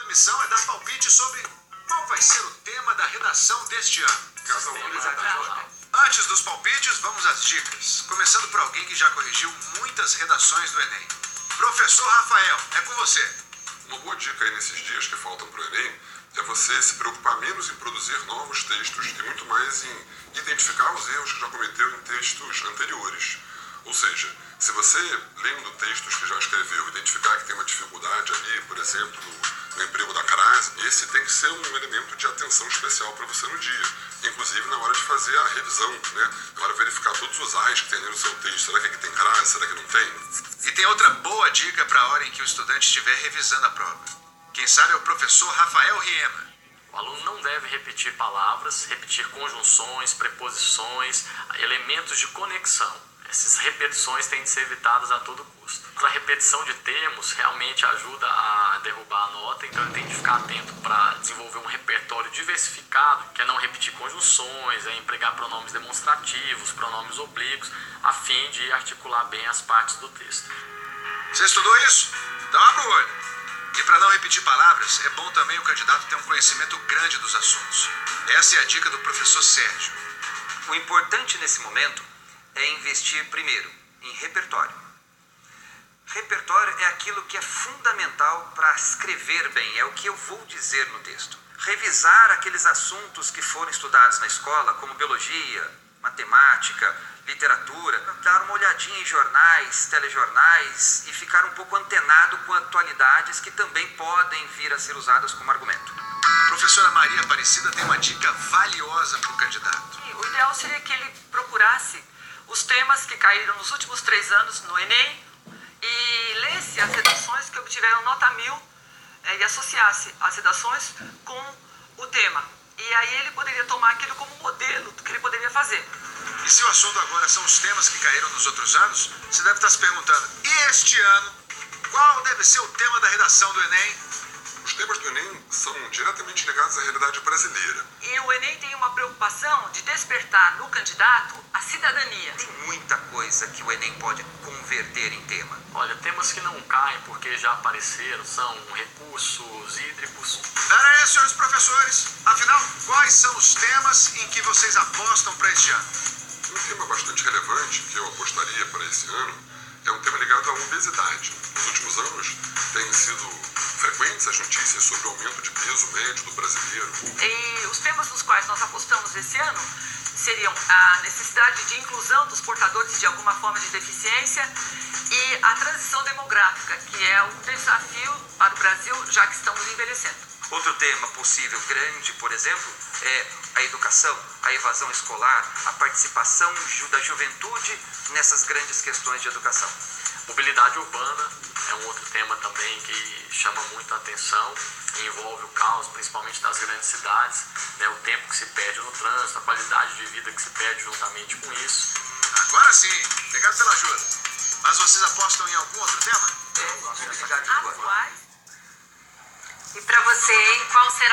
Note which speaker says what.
Speaker 1: missão é dar palpite sobre qual vai ser o tema da redação deste ano. Antes dos palpites, vamos às dicas. Começando por alguém que já corrigiu muitas redações do Enem. Professor Rafael, é com você.
Speaker 2: Uma boa dica aí nesses dias que faltam para o Enem é você se preocupar menos em produzir novos textos e muito mais em identificar os erros que já cometeu em textos anteriores. Ou seja, se você, lendo textos que já escreveu, identificar que tem uma dificuldade ali, por exemplo, no emprego da crase, esse tem que ser um elemento de atenção especial para você no dia. Inclusive na hora de fazer a revisão, né? Na hora de verificar todos os ais que tem ali no seu texto. Será que aqui tem crase? Será que não tem?
Speaker 1: E tem outra boa dica para a hora em que o estudante estiver revisando a prova. Quem sabe é o professor Rafael Riema.
Speaker 3: O aluno não deve repetir palavras, repetir conjunções, preposições, elementos de conexão. Essas repetições têm de ser evitadas a todo custo. A repetição de termos realmente ajuda a derrubar a nota, então ele tem de ficar atento para desenvolver um repertório diversificado, que é não repetir conjunções, é empregar pronomes demonstrativos, pronomes oblíquos, a fim de articular bem as partes do texto.
Speaker 1: Você estudou isso? Então abra o olho. E para não repetir palavras, é bom também o candidato ter um conhecimento grande dos assuntos. Essa é a dica do professor Sérgio.
Speaker 4: O importante nesse momento é investir primeiro em repertório. Repertório é aquilo que é fundamental para escrever bem, é o que eu vou dizer no texto. Revisar aqueles assuntos que foram estudados na escola, como biologia, matemática, literatura, dar uma olhadinha em jornais, telejornais e ficar um pouco antenado com atualidades que também podem vir a ser usadas como argumento.
Speaker 1: A professora Maria Aparecida tem uma dica valiosa para o candidato.
Speaker 5: O ideal seria que ele procurasse os temas que caíram nos últimos 3 anos no Enem e lesse as redações que obtiveram nota 1000 e associasse as redações com o tema. E aí ele poderia tomar aquilo como modelo do que ele poderia fazer.
Speaker 1: E se o assunto agora são os temas que caíram nos outros anos, você deve estar se perguntando, e este ano, qual deve ser o tema da redação do Enem?
Speaker 2: Os temas do Enem são diretamente ligados à realidade brasileira.
Speaker 5: E o Enem tem uma preocupação de despertar no candidato a cidadania.
Speaker 4: Tem muita coisa que o Enem pode converter em tema.
Speaker 3: Olha, temas que não caem porque já apareceram são recursos hídricos.
Speaker 1: Pera aí, senhores professores. Afinal, quais são os temas em que vocês apostam para este ano?
Speaker 2: Um tema bastante relevante que eu apostaria para esse ano é um tema ligado à obesidade. Nos últimos anos têm sido frequentes as notícias sobre o aumento de peso médio do brasileiro.
Speaker 5: E os temas nos quais nós apostamos esse ano seriam a necessidade de inclusão dos portadores de alguma forma de deficiência e a transição demográfica, que é um desafio para o Brasil, já que estamos envelhecendo.
Speaker 4: Outro tema possível grande, por exemplo, é a educação, a evasão escolar, a participação da juventude nessas grandes questões de educação.
Speaker 3: Mobilidade urbana é um outro tema também que chama muito a atenção e envolve o caos, principalmente das grandes cidades, né, o tempo que se perde no trânsito, a qualidade de vida que se perde juntamente com isso.
Speaker 1: Agora sim, obrigado pela ajuda. Mas vocês apostam em algum outro tema?
Speaker 4: Mobilidade urbana.
Speaker 5: Atuais.
Speaker 6: E para você, hein, qual será